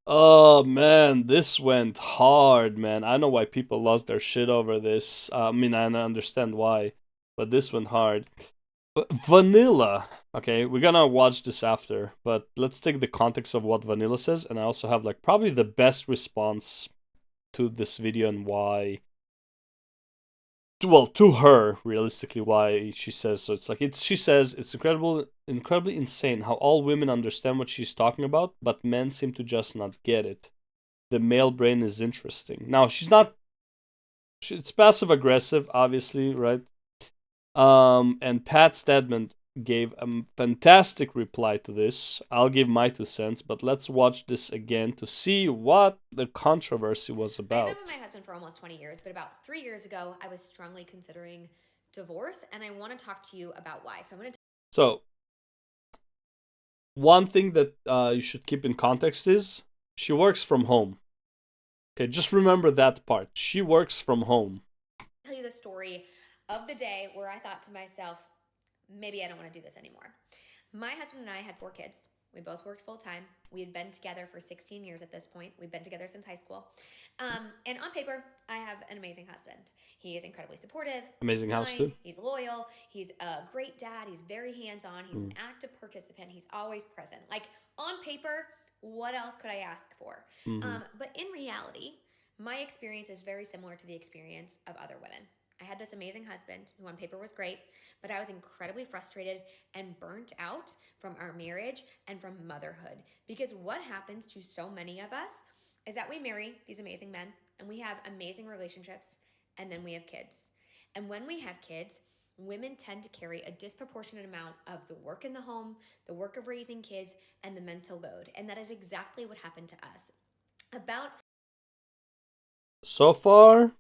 Oh man, this went hard, man. I know why people lost their shit over this. I mean, I understand why, but this went hard. But Vanilla. Okay, we're gonna watch this after, but let's take the context of what Vanilla says, and I also have like probably the best response to this video and why. Well, to her, realistically, why she says so. It's like she says it's incredibly insane how all women understand what she's talking about, but men seem to just not get it. The male brain is interesting. Now she's not. It's passive aggressive, obviously, right? And Pat Stedman gave a fantastic reply to this. I'll give my 2 cents, but let's watch this again to see what the controversy was I've been with about. my husband for almost 20 years, but about 3 years ago, I was strongly considering divorce, and I want to talk to you about why. So I'm going to. So, one thing that you should keep in context is she works from home. Okay, just remember that part. She works from home. Tell you the story of the day where I thought to myself, maybe I don't want to do this anymore. My husband and I had 4 kids. We both worked full time. We had been together for 16 years at this point. We've been together since high school. And on paper, I have an amazing husband. He is incredibly supportive. He's Amazing house kind. too. He's loyal. He's a great dad. He's very hands on. He's an Mm. active participant. He's always present. Like on paper, what else could I ask for? Mm-hmm. But in reality, my experience is very similar to the experience of other women. I had this amazing husband who on paper was great, but I was incredibly frustrated and burnt out from our marriage and from motherhood. Because what happens to so many of us is that we marry these amazing men and we have amazing relationships and then we have kids. And when we have kids, women tend to carry a disproportionate amount of the work in the home, the work of raising kids, and the mental load. And that is exactly what happened to us. About So far,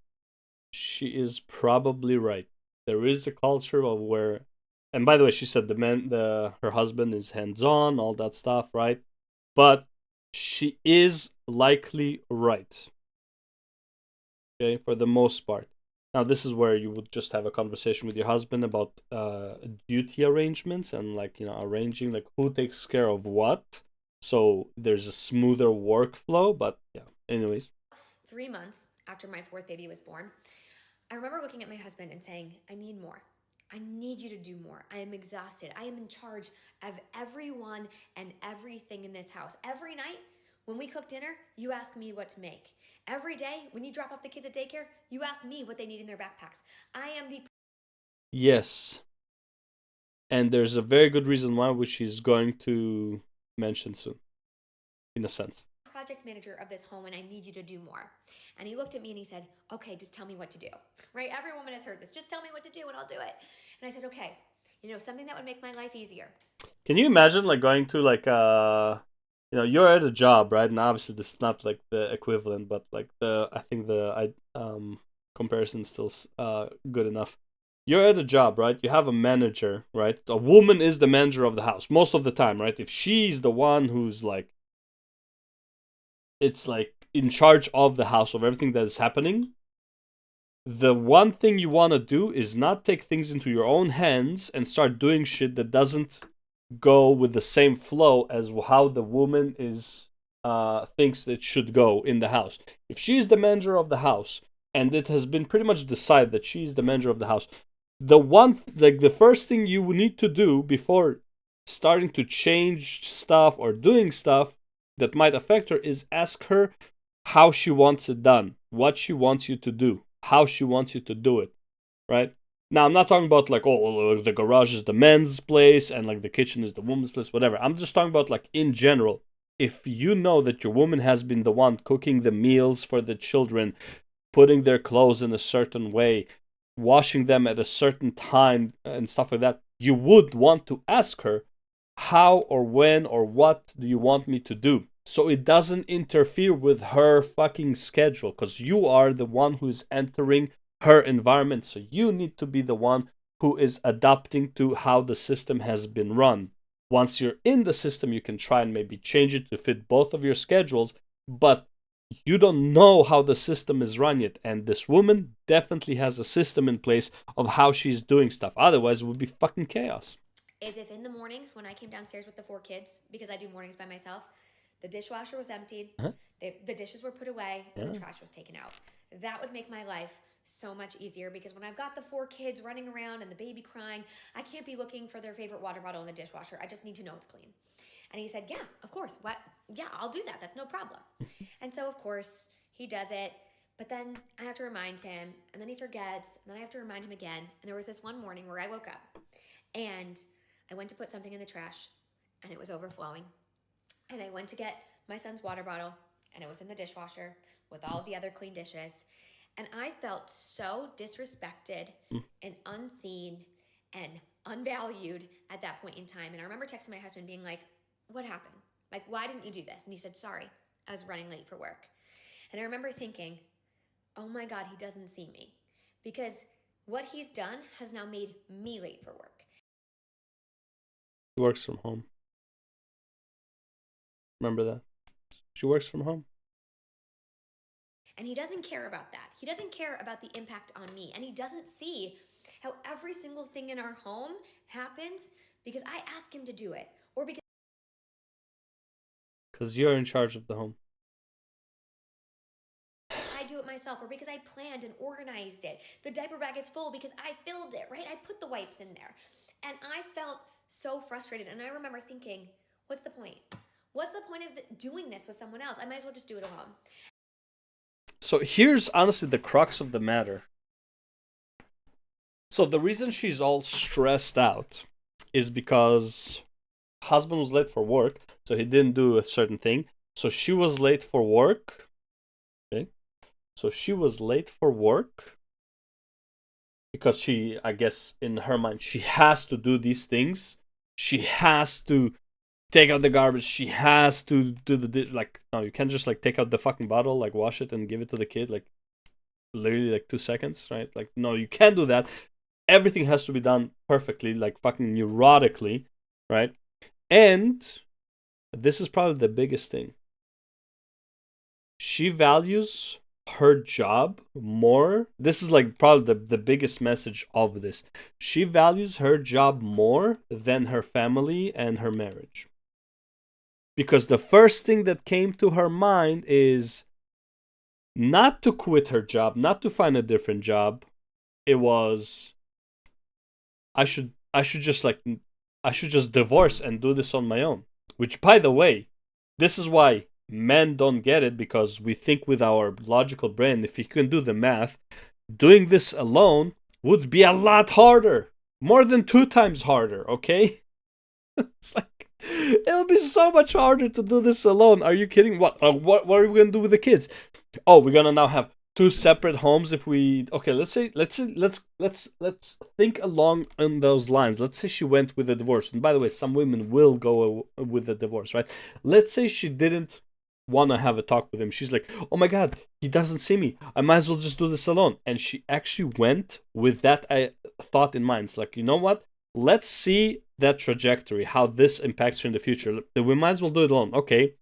she is probably right. There is a culture of where, and by the way, she said her husband is hands on, all that stuff, right? But she is likely right. Okay, for the most part. Now, this is where you would just have a conversation with your husband about duty arrangements and like arranging like who takes care of what, so there's a smoother workflow. But yeah, anyways. 3 months after my fourth baby was born, I remember looking at my husband and saying, I need more. I need you to do more. I am exhausted. I am in charge of everyone and everything in this house. Every night when we cook dinner, you ask me what to make. Every day when you drop off the kids at daycare, you ask me what they need in their backpacks. I am the Yes, and there's a very good reason why, which she's going to mention soon, in a sense. project manager of this home and I need you to do more. And he looked at me and he said, okay, just tell me what to do. Right? Every woman has heard this. Just tell me what to do and I'll do it. And I said, okay, something that would make my life easier. Can you imagine like going to like you're at a job, right? And obviously this is not like the equivalent, but like I think the comparison is still good enough. You're at a job, right? You have a manager, right? A woman is the manager of the house most of the time, right? If she's the one who's like, it's like in charge of the house, of everything that is happening, the one thing you want to do is not take things into your own hands and start doing shit that doesn't go with the same flow as how the woman is thinks it should go in the house. If she's the manager of the house and it has been pretty much decided that she's the manager of the house, the first thing you need to do before starting to change stuff or doing stuff that might affect her is ask her how she wants it done, what she wants you to do, how she wants you to do it, right? Now, I'm not talking about like, oh, the garage is the men's place and like the kitchen is the woman's place, whatever. I'm just talking about like in general. If you know that your woman has been the one cooking the meals for the children, putting their clothes in a certain way, washing them at a certain time, and stuff like that, you would want to ask her, how or when or what do you want me to do? So it doesn't interfere with her fucking schedule, because you are the one who's entering her environment. So you need to be the one who is adapting to how the system has been run. Once you're in the system, you can try and maybe change it to fit both of your schedules, but you don't know how the system is run yet. And this woman definitely has a system in place of how she's doing stuff. Otherwise, it would be fucking chaos. Is if in the mornings when I came downstairs with the 4 kids, because I do mornings by myself, The dishwasher was emptied, Uh-huh. the dishes were put away, and Yeah. the trash was taken out. That would make my life so much easier because when I've got the 4 kids running around and the baby crying, I can't be looking for their favorite water bottle in the dishwasher. I just need to know it's clean. And he said, yeah, of course. What? Yeah, I'll do that. That's no problem. And so, of course, he does it. But then I have to remind him, and then he forgets, and then I have to remind him again. And there was this one morning where I woke up and I went to put something in the trash and it was overflowing. And I went to get my son's water bottle and it was in the dishwasher with all the other clean dishes. And I felt so disrespected and unseen and unvalued at that point in time. And I remember texting my husband being like, what happened? Like, why didn't you do this? And he said, sorry, I was running late for work. And I remember thinking, oh my God, he doesn't see me. Because what he's done has now made me late for work. She works from home. Remember that? She works from home. And he doesn't care about that. He doesn't care about the impact on me. And he doesn't see how every single thing in our home happens because I ask him to do it. Or because you're in charge of the home. I do it myself, or because I planned and organized it. The diaper bag is full because I filled it, right? I put the wipes in there. And I felt so frustrated. And I remember thinking, what's the point? What's the point of doing this with someone else? I might as well just do it alone. So here's honestly the crux of the matter. So the reason she's all stressed out is because husband was late for work, so he didn't do a certain thing. So she was late for work. Okay. So she was late for work because she, I guess, in her mind, she has to do these things. She has to take out the garbage. She has to do like, no, you can't just like take out the fucking bottle, like wash it and give it to the kid, like literally like 2 seconds, right? Like, no, you can't do that. Everything has to be done perfectly, like fucking neurotically, right? And this is probably the biggest thing. She values her job more. This is like probably the biggest message of this. She values her job more than her family and her marriage. Because the first thing that came to her mind is not to quit her job, not to find a different job. It was, I should just divorce and do this on my own. Which, by the way, this is why men don't get it, because we think with our logical brain, if you can do the math, doing this alone would be a lot harder. More than 2 times harder, okay? It's like, it'll be so much harder to do this alone. Are you kidding? What are we going to do with the kids? Oh, we're going to now have 2 separate homes if we... Okay, let's think along on those lines. Let's say she went with a divorce. And by the way, some women will go with a divorce, right? Let's say she didn't want to have a talk with him. She's like, oh my God, he doesn't see me. I might as well just do this alone. And she actually went with that thought in mind. It's like, you know what? Let's see that trajectory, how this impacts her in the future. We might as well do it alone. Okay,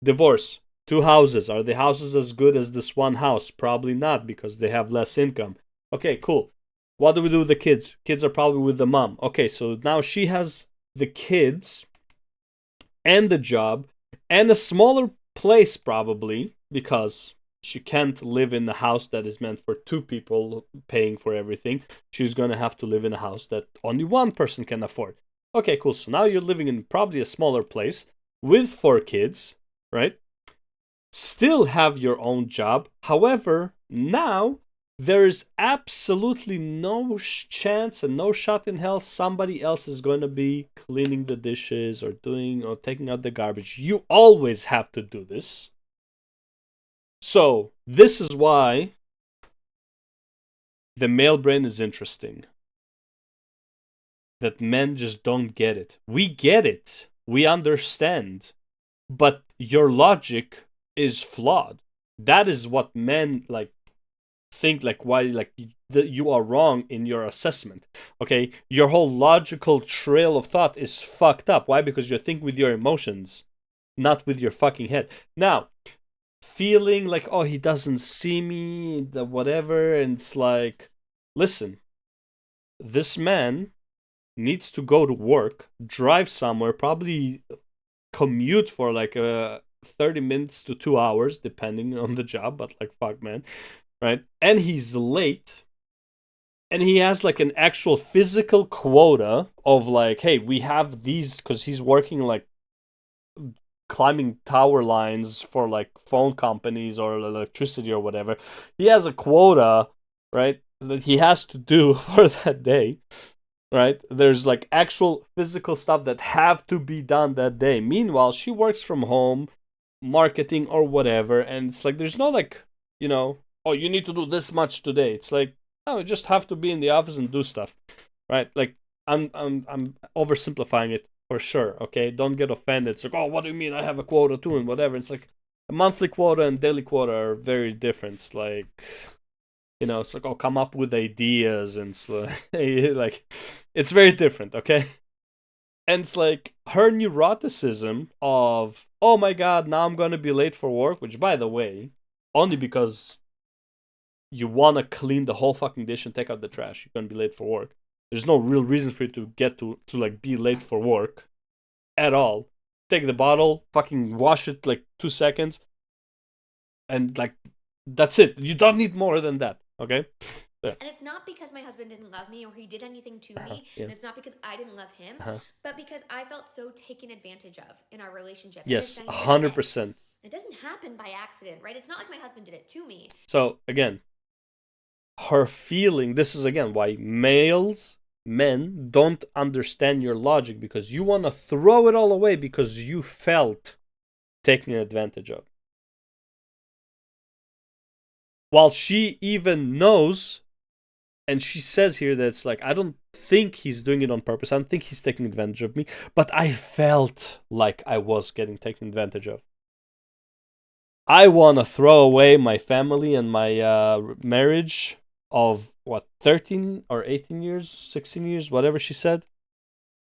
divorce. 2 houses. Are the houses as good as this one house? Probably not, because they have less income. Okay, cool. What do we do with the kids? Kids are probably with the mom. Okay, so now she has the kids and the job and a smaller place probably, because she can't live in the house that is meant for 2 people paying for everything. She's going to have to live in a house that only 1 person can afford. Okay, cool. So now you're living in probably a smaller place with 4 kids, right? Still have your own job. However, now there is absolutely no chance and no shot in hell somebody else is going to be cleaning the dishes or taking out the garbage. You always have to do this. So this is why the male brain is interesting. That men just don't get it. We get it. We understand. But your logic is flawed. That is what men think, why you are wrong in your assessment. Okay, your whole logical trail of thought is fucked up. Why? Because you're thinking with your emotions, not with your fucking head. Now, feeling like, oh, he doesn't see me, the whatever, and it's like, listen, this man needs to go to work, drive somewhere, probably commute for 30 minutes to 2 hours, depending on the job, but like, fuck, man, right? And he's late, and he has like an actual physical quota of like, hey, we have these, because he's working like climbing tower lines for like phone companies or electricity or whatever. He has a quota, right, that he has to do for that day, right? There's like actual physical stuff that have to be done that day. Meanwhile, she works from home, marketing or whatever, and it's like there's no like, oh, you need to do this much today. It's like, oh, you just have to be in the office and do stuff, right? Like I'm oversimplifying it for sure. Okay, don't get offended. It's like, oh, what do you mean? I have a quota too and whatever. It's like a monthly quota and daily quota are very different. It's like, it's like, oh, come up with ideas, and it's like it's very different, okay? And it's like her neuroticism of, oh my god, now I'm gonna be late for work, which, by the way, only because you wanna clean the whole fucking dish and take out the trash, you're gonna be late for work. There's no real reason for you to get to like be late for work at all. Take the bottle, fucking wash it like 2 seconds, and like that's it. You don't need more than that, okay? And it's not because my husband didn't love me or he did anything to me. Yeah. And it's not because I didn't love him, but because I felt so taken advantage of in our relationship. Yes, 100%. It doesn't happen by accident, right? It's not like my husband did it to me. So, again, her feeling, this is again why men don't understand your logic, because you want to throw it all away because you felt taken advantage of. While she even knows, and she says here that it's like, I don't think he's doing it on purpose. I don't think he's taking advantage of me, but I felt like I was getting taken advantage of. I want to throw away my family and my marriage of, 13 or 18 years, 16 years, whatever she said,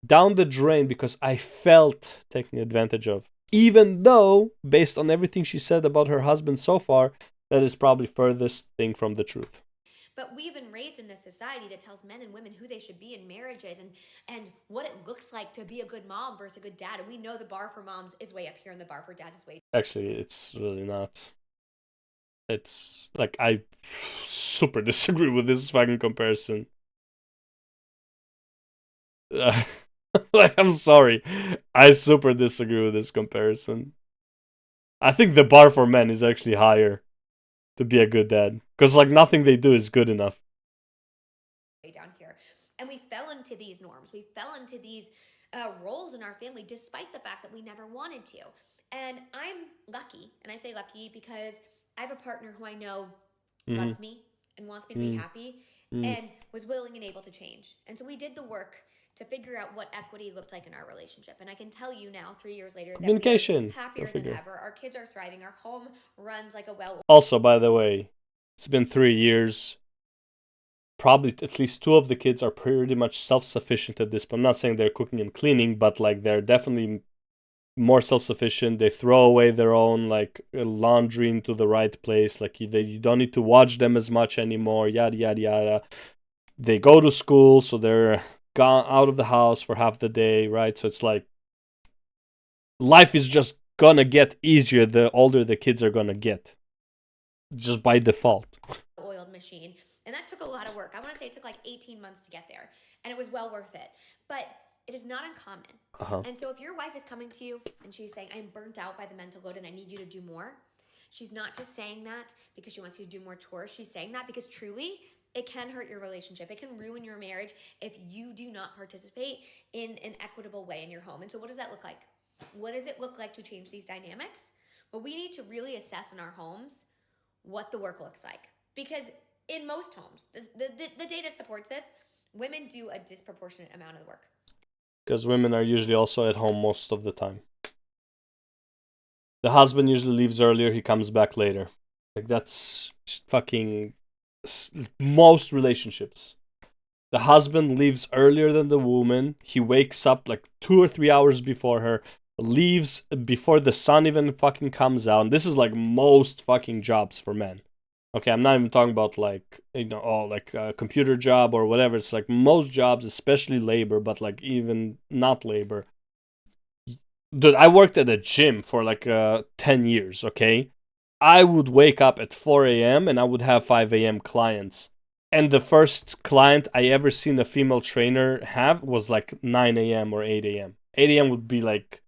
down the drain because I felt taken advantage of. Even though, based on everything she said about her husband so far, that is probably furthest thing from the truth. But we've been raised in this society that tells men and women who they should be in marriages and what it looks like to be a good mom versus a good dad. And we know the bar for moms is way up here and the bar for dads is way. Actually, it's really not. It's like, I super disagree with this fucking comparison. Like, I'm sorry. I super disagree with this comparison. I think the bar for men is actually higher to be a good dad, because like nothing they do is good enough. Down here, and we fell into these norms. We fell into these roles in our family, despite the fact that we never wanted to. And I'm lucky, and I say lucky because I have a partner who I know loves me and wants me to be happy and was willing and able to change. And so we did the work to figure out what equity looked like in our relationship. And I can tell you now, 3 years later, that communication, we are happier than ever. Our kids are thriving. Our home runs like a well. Also, by the way, it's been 3 years. Probably at least 2 of the kids are pretty much self-sufficient at this point. I'm not saying they're cooking and cleaning, but like they're definitely more self-sufficient. They throw away their own like laundry into the right place. Like you don't need to watch them as much anymore. Yada yada yada. They go to school, so they're gone out of the house for half the day, right? So it's like life is just gonna get easier the older the kids are gonna get, just by default. Oiled machine, and that took a lot of work. I want to say it took like 18 months to get there, and it was well worth it. But it is not uncommon. And so if your wife is coming to you and she's saying, I'm burnt out by the mental load and I need you to do more, she's not just saying that because she wants you to do more chores. She's saying that because truly it can hurt your relationship. It can ruin your marriage if you do not participate in an equitable way in your home. And so what does that look like? What does it look like to change these dynamics? Well, we need to really assess in our homes what the work looks like. Because in most homes, the data supports this, women do a disproportionate amount of the work. Because women are usually also at home most of the time. The husband usually leaves earlier, he comes back later. Like, that's fucking most relationships. The husband leaves earlier than the woman. He wakes up like 2 or 3 hours before her, leaves before the sun even fucking comes out. And this is like most fucking jobs for men. Okay, I'm not even talking about like, like a computer job or whatever. It's like most jobs, especially labor, but like even not labor. dude, I worked at a gym for like 10 years, okay? I would wake up at 4 a.m. and I would have 5 a.m. clients. And the first client I ever seen a female trainer have was like 9 a.m. or 8 a.m. 8 a.m. would be like,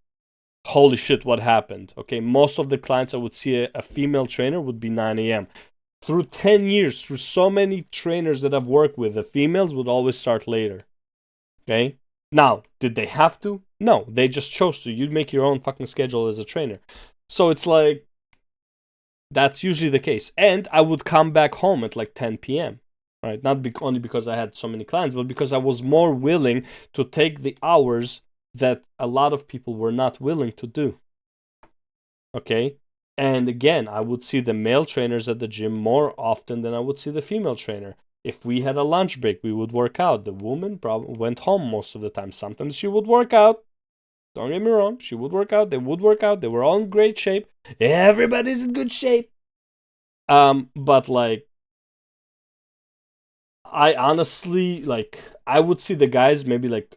holy shit, what happened? Okay, most of the clients I would see a female trainer would be 9 a.m. Through 10 years, through so many trainers that I've worked with, the females would always start later. Okay? Now, did they have to? No, they just chose to. You make your own fucking schedule as a trainer. So it's like, that's usually the case. And I would come back home at like 10 p.m. Right? Not only because I had so many clients, but because I was more willing to take the hours that a lot of people were not willing to do. Okay? And again, I would see the male trainers at the gym more often than I would see the female trainer. If we had a lunch break, we would work out. The woman probably went home most of the time. Sometimes she would work out. Don't get me wrong. She would work out. They would work out. They were all in great shape. Everybody's in good shape. But like, I honestly, like, I would see the guys maybe like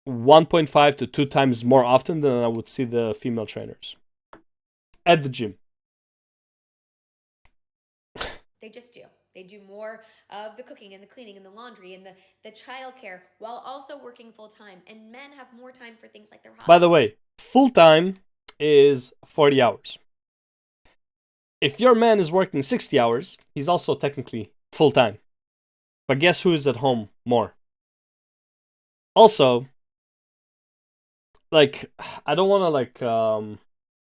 1.5 to 2 times more often than I would see the female trainers at the gym. They just do. They do more of the cooking and the cleaning and the laundry and the childcare while also working full time. And men have more time for things like their hobbies. By the way, full time is 40 hours. If your man is working 60 hours, he's also technically full time. But guess who is at home more? Also, like, I don't want to like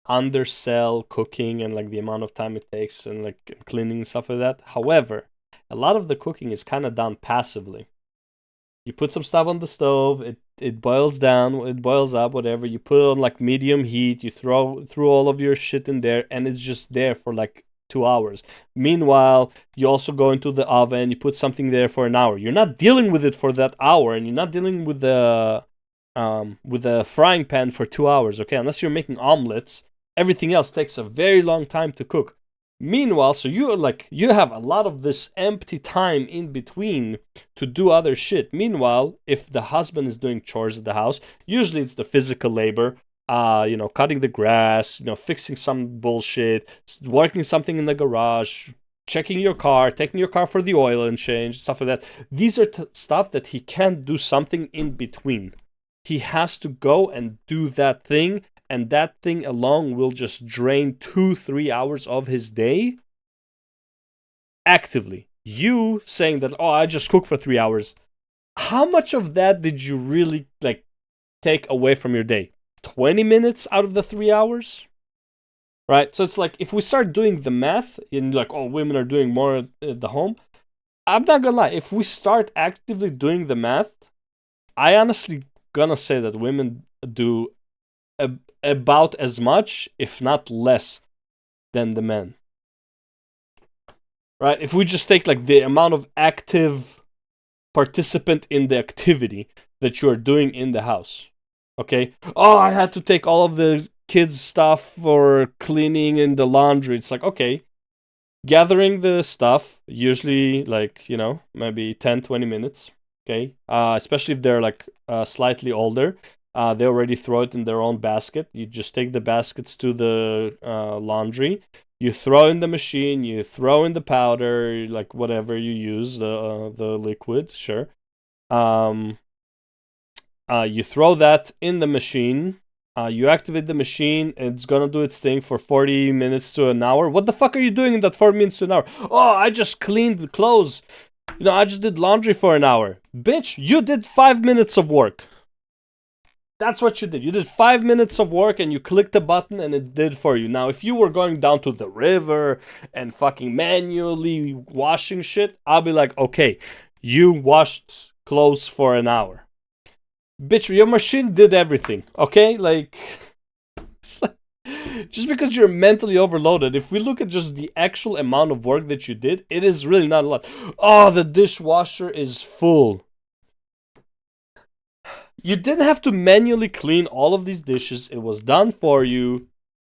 undersell cooking and like the amount of time it takes and like cleaning and stuff like that. However, a lot of the cooking is kind of done passively. You put some stuff on the stove, it boils down, it boils up, whatever. You put it on like medium heat, you throw all of your shit in there, and it's just there for like 2 hours. Meanwhile, you also go into the oven, you put something there for an hour. You're not dealing with it for that hour, and you're not dealing with the frying pan for 2 hours, okay? Unless you're making omelets, everything else takes a very long time to cook. Meanwhile, so you have a lot of this empty time in between to do other shit. Meanwhile, if the husband is doing chores at the house, usually it's the physical labor, cutting the grass, fixing some bullshit, working something in the garage, checking your car, taking your car for the oil and change, stuff like that. These are stuff that he can't do something in between. He has to go and do that thing, and that thing alone will just drain 2-3 hours of his day actively. You saying that, oh, I just cook for 3 hours. How much of that did you really like take away from your day? 20 minutes out of the 3 hours? Right? So it's like, if we start doing the math, and like, oh, women are doing more at the home, I'm not gonna lie, if we start actively doing the math, I honestly gonna say that women do about as much, if not less, than the men. Right? If we just take like the amount of active participant in the activity that you are doing in the house. Okay? Oh, I had to take all of the kids' stuff for cleaning and the laundry. It's like, okay, gathering the stuff, usually like, maybe 10-20 minutes. Okay? Especially if they're like slightly older. They already throw it in their own basket. You just take the baskets to the laundry. You throw in the machine. You throw in the powder, like whatever you use, the liquid, sure. You throw that in the machine. You activate the machine. It's gonna do its thing for 40 minutes to an hour. What the fuck are you doing in that 40 minutes to an hour? Oh, I just cleaned the clothes. I just did laundry for an hour. Bitch, you did 5 minutes of work. That's what you did. You did 5 minutes of work and you clicked the button and it did for you. Now, if you were going down to the river and fucking manually washing shit, I'll be like, okay, you washed clothes for an hour. Bitch, your machine did everything, okay? Like, just because you're mentally overloaded, if we look at just the actual amount of work that you did, it is really not a lot. Oh, the dishwasher is full. You didn't have to manually clean all of these dishes. It was done for you.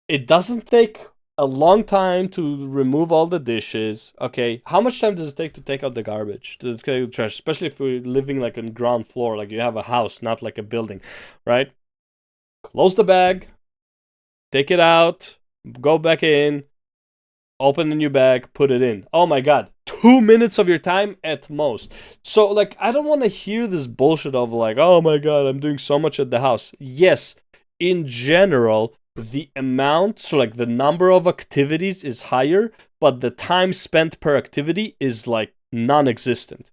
It doesn't take a long time to remove all the dishes. Okay, how much time does it take to take out the garbage, to take out the trash? Especially if we're living like on ground floor, like you have a house, not like a building, right? close the bag, take it out, go back in, open the new bag, put it in. Oh my god, 2 minutes of your time at most. So, like, I don't want to hear this bullshit of, like, oh my god, I'm doing so much at the house. Yes, in general, the amount, so like the number of activities is higher, but the time spent per activity is like non existent.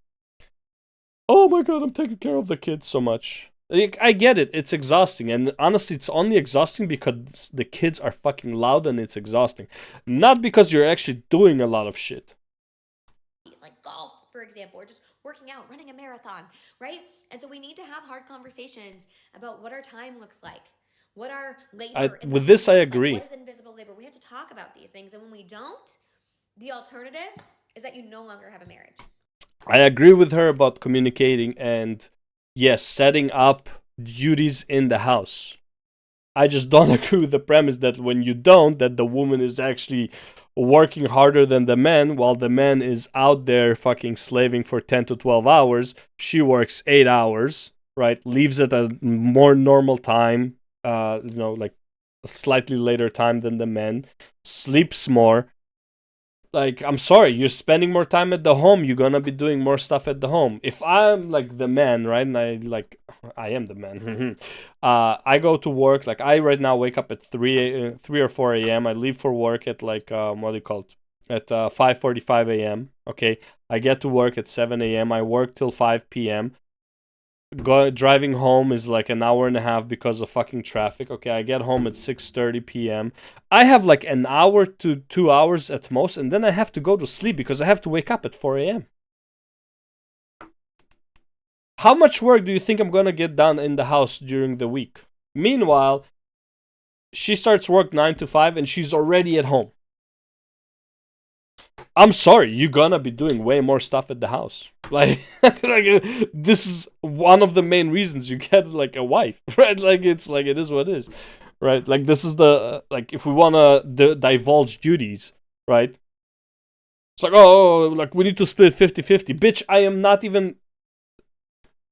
Oh my god, I'm taking care of the kids so much. Like, I get it, it's exhausting, and honestly, it's only exhausting because the kids are fucking loud and it's exhausting. Not because you're actually doing a lot of shit. Like golf, for example, or just working out, running a marathon, right? And so we need to have hard conversations about what our time looks like, what our labor in the With this, I home looks like, agree. what is invisible labor. We have to talk about these things, and when we don't, the alternative is that you no longer have a marriage. I agree with her about communicating and, yes, setting up duties in the house. I just don't agree with the premise that when you don't, that the woman is actually working harder than the man, while the man is out there fucking slaving for 10 to 12 hours. She works 8 hours, right? Leaves at a more normal time, like a slightly later time than the men, sleeps more. Like, I'm sorry, you're spending more time at the home, you're gonna be doing more stuff at the home. If I'm like the man, right, and I am the man. I go to work, like, I right now wake up at 3 or 4 a.m. I leave for work at like what do you call it, at 5:45 a.m. Okay, I get to work at 7 a.m. I work till 5 p.m. Driving home is like an hour and a half because of fucking traffic. Okay, I get home at 6:30 p.m. I have like an hour to 2 hours at most, and then I have to go to sleep because I have to wake up at 4 a.m. How much work do you think I'm gonna get done in the house during the week? Meanwhile, she starts work 9 to 5 and she's already at home. I'm sorry, you're gonna be doing way more stuff at the house. Like, this is one of the main reasons you get like a wife, right? Like, it's like, it is what it is, right? Like, this is the, like, if we wanna divulge duties, right? It's like, oh, like, we need to split 50-50. Bitch, I am not even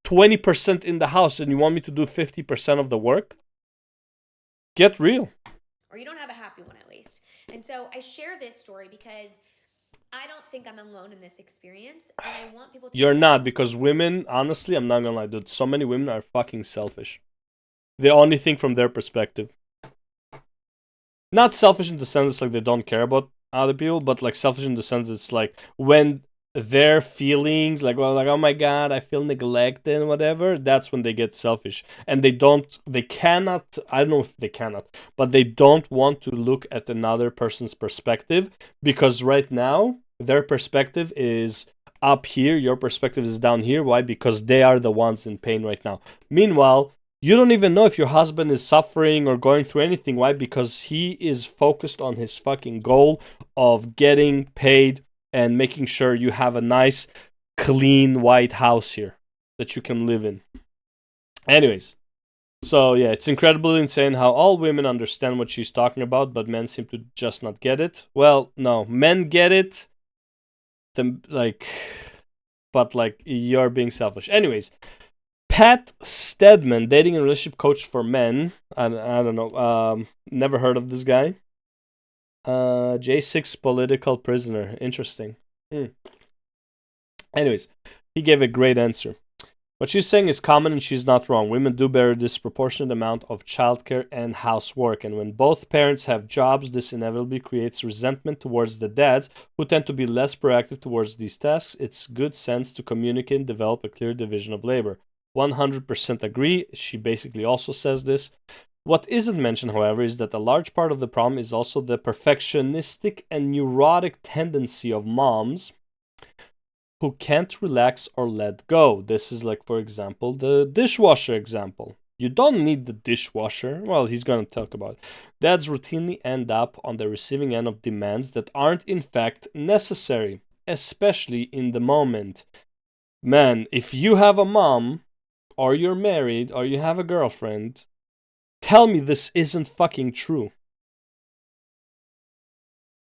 20% in the house and you want me to do 50% of the work? Get real. Or you don't have a happy one, at least. And so I share this story because I don't think I'm alone in this experience, and I want people to. You're not, because women, honestly, I'm not gonna lie, dude, so many women are fucking selfish. They only think from their perspective. Not selfish in the sense like they don't care about other people, but like selfish in the sense it's like when their feelings, like, well, like, oh my god, I feel neglected and whatever, that's when they get selfish. And they cannot, I don't know if they cannot, but they don't want to look at another person's perspective, because right now their perspective is up here, your perspective is down here. Why? Because they are the ones in pain right now. Meanwhile, you don't even know if your husband is suffering or going through anything. Why? Because he is focused on his fucking goal of getting paid and making sure you have a nice, clean, white house here that you can live in. Anyways, so yeah, it's incredibly insane how all women understand what she's talking about, but men seem to just not get it. Well, no, men get it. But like, you're being selfish. Anyways, Pat Stedman, dating and relationship coach for men. I don't know. Never heard of this guy. J6 political prisoner. Interesting. Anyways, he gave a great answer. What she's saying is common and she's not wrong. Women do bear a disproportionate amount of childcare and housework. And when both parents have jobs, this inevitably creates resentment towards the dads, who tend to be less proactive towards these tasks. It's good sense to communicate and develop a clear division of labor. 100% agree. She basically also says this. What isn't mentioned, however, is that a large part of the problem is also the perfectionistic and neurotic tendency of moms who can't relax or let go. This is like, for example, the dishwasher example. You don't need the dishwasher. Well, he's going to talk about it. Dads routinely end up on the receiving end of demands that aren't in fact necessary, especially in the moment. Man, if you have a mom, or you're married, or you have a girlfriend, tell me this isn't fucking true.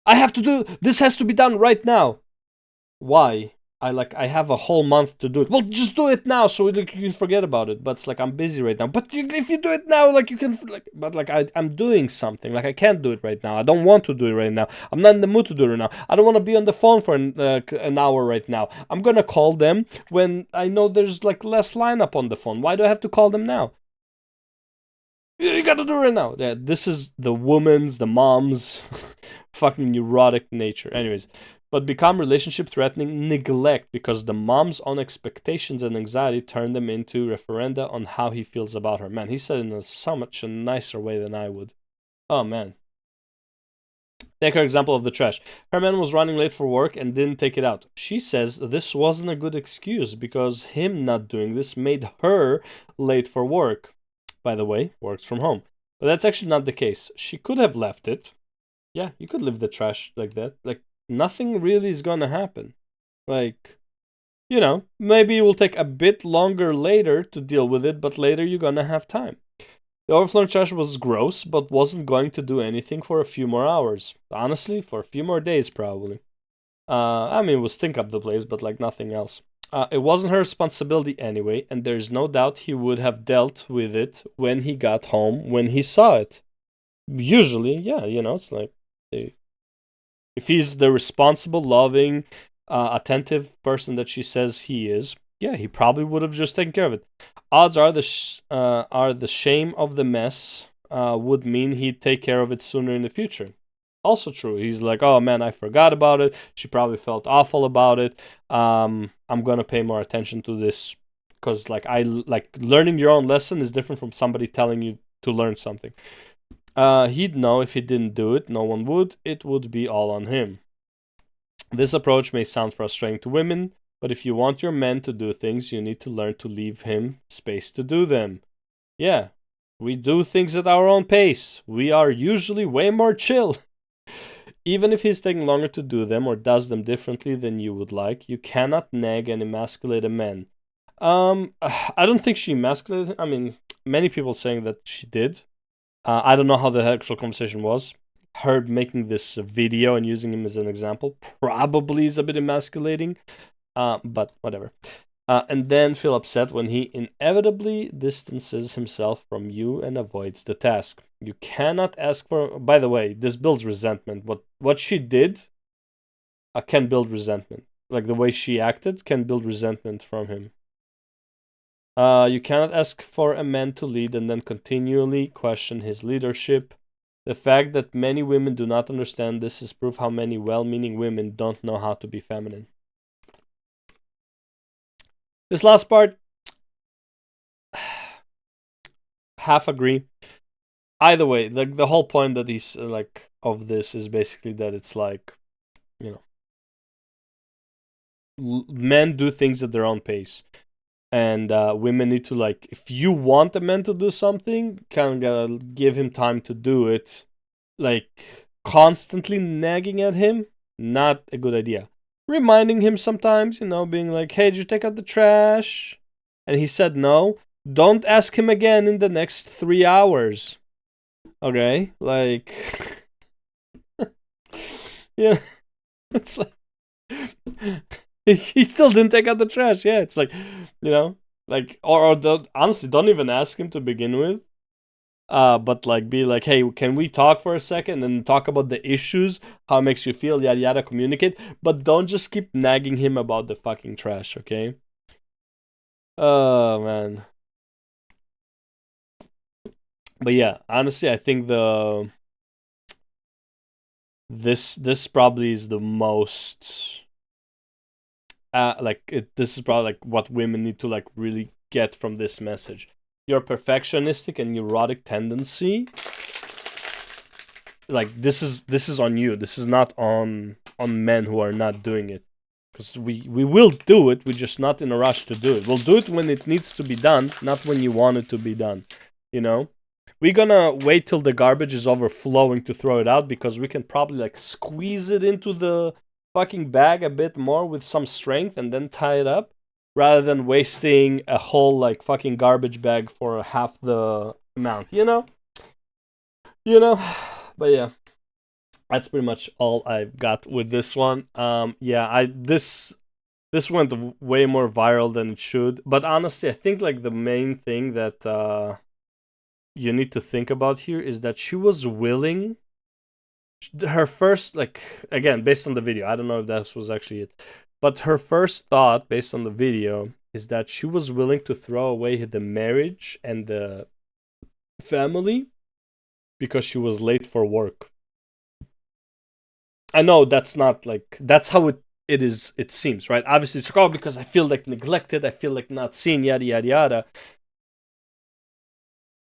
I have to do, this has to be done right now. Why? I have a whole month to do it. Well, just do it now so you can forget about it. But it's like I'm busy right now. But if you do it now, like you can like. But like I'm doing something. Like I can't do it right now. I don't want to do it right now. I'm not in the mood to do it right now. I don't want to be on the phone for an hour right now. I'm gonna call them when I know there's like less lineup on the phone. Why do I have to call them now? You gotta do it right now. Yeah, this is the woman's, the mom's fucking neurotic nature. Anyways, but become relationship threatening neglect because the mom's own expectations and anxiety turn them into referenda on how he feels about her. Man, he said it in so much a nicer way than I would. Oh man. Take her example of the trash. Her man was running late for work and didn't take it out. She says this wasn't a good excuse because him not doing this made her late for work. By the way, works from home. But that's actually not the case. She could have left it. Yeah, you could leave the trash like that. Like, nothing really is gonna happen. Like, maybe it will take a bit longer later to deal with it, but later you're gonna have time. The overflowing trash was gross, but wasn't going to do anything for a few more hours. Honestly, for a few more days, probably. I mean, it would stink up the place, but like nothing else. It wasn't her responsibility anyway, and there's no doubt he would have dealt with it when he got home, when he saw it. Usually, yeah, it's like if he's the responsible, loving, attentive person that she says he is, yeah, he probably would have just taken care of it. Odds are the shame of the mess would mean he'd take care of it sooner in the future. Also true. He's like, oh man, I forgot about it. She probably felt awful about it. I'm gonna pay more attention to this because like learning your own lesson is different from somebody telling you to learn something. He'd know if he didn't do it, no one would. It would be all on him. This approach may sound frustrating to women, but if you want your men to do things, you need to learn to leave him space to do them. Yeah, we do things at our own pace. We are usually way more chill. Even if he's taking longer to do them or does them differently than you would like, you cannot nag and emasculate a man. I don't think she emasculated him. I mean, many people saying that she did. I don't know how the actual conversation was. Her making this video and using him as an example probably is a bit emasculating. But whatever. And then feel upset when he inevitably distances himself from you and avoids the task. You cannot ask for. By the way, this builds resentment. What she did can build resentment. Like the way she acted can build resentment from him. You cannot ask for a man to lead and then continually question his leadership. The fact that many women do not understand this is proof how many well-meaning women don't know how to be feminine. This last part, half agree. Either way, like the whole point that he's like of this is basically that it's like, men do things at their own pace, and women need to like, if you want a man to do something, kind of give him time to do it. Like constantly nagging at him, not a good idea. Reminding him sometimes, being like, hey, did you take out the trash? And he said no. Don't ask him again in the next 3 hours. Okay? Like, yeah. It's like, he still didn't take out the trash. Yeah, it's like, like, or honestly, don't even ask him to begin with. But like be like, hey, can we talk for a second and talk about the issues, how it makes you feel, yada yada, communicate, but don't just keep nagging him about the fucking trash, okay? Oh man. But yeah, honestly, I think this probably is the most this is probably like what women need to like really get from this message. Your perfectionistic and neurotic tendency, like this is on you. This is not on men who are not doing it, because we will do it. We're just not in a rush to do it. We'll do it when it needs to be done, not when you want it to be done. We're gonna wait till the garbage is overflowing to throw it out, because we can probably like squeeze it into the fucking bag a bit more with some strength and then tie it up, rather than wasting a whole like fucking garbage bag for half the amount, But yeah, that's pretty much all I've got with this one. This this went way more viral than it should. But honestly, I think like the main thing that you need to think about here is that she was willing. Her first, like, again, based on the video, I don't know if that was actually it, but her first thought, based on the video, is that she was willing to throw away the marriage and the family because she was late for work. I know that's not like, that's how it is, it seems, right? Obviously, it's like, oh, because I feel like neglected, I feel like not seen, yada, yada, yada.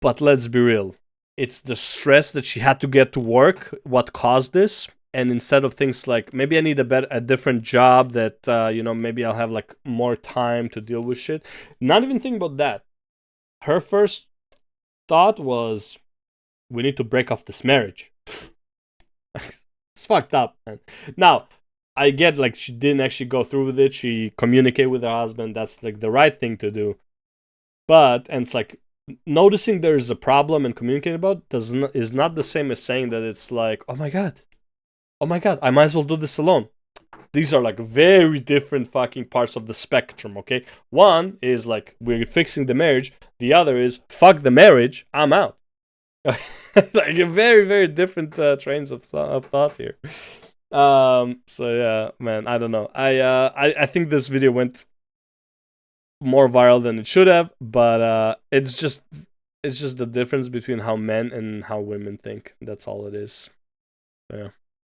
But let's be real. It's the stress that she had to get to work what caused this. And instead of things like, maybe I need a different job that, maybe I'll have like more time to deal with shit. Not even think about that. Her first thought was, we need to break off this marriage. It's fucked up, man. Now, I get like she didn't actually go through with it. She communicated with her husband. That's like the right thing to do. And it's like, noticing there is a problem and communicating about is not the same as saying that it's like, oh my god, I might as well do this alone. These are like very different fucking parts of the spectrum, okay? One is like, we're fixing the marriage. The other is, fuck the marriage, I'm out. Like a very, very different trains of thought here. So yeah, man, I don't know. I think this video went more viral than it should have, but it's just the difference between how men and how women think. That's all it is. Yeah.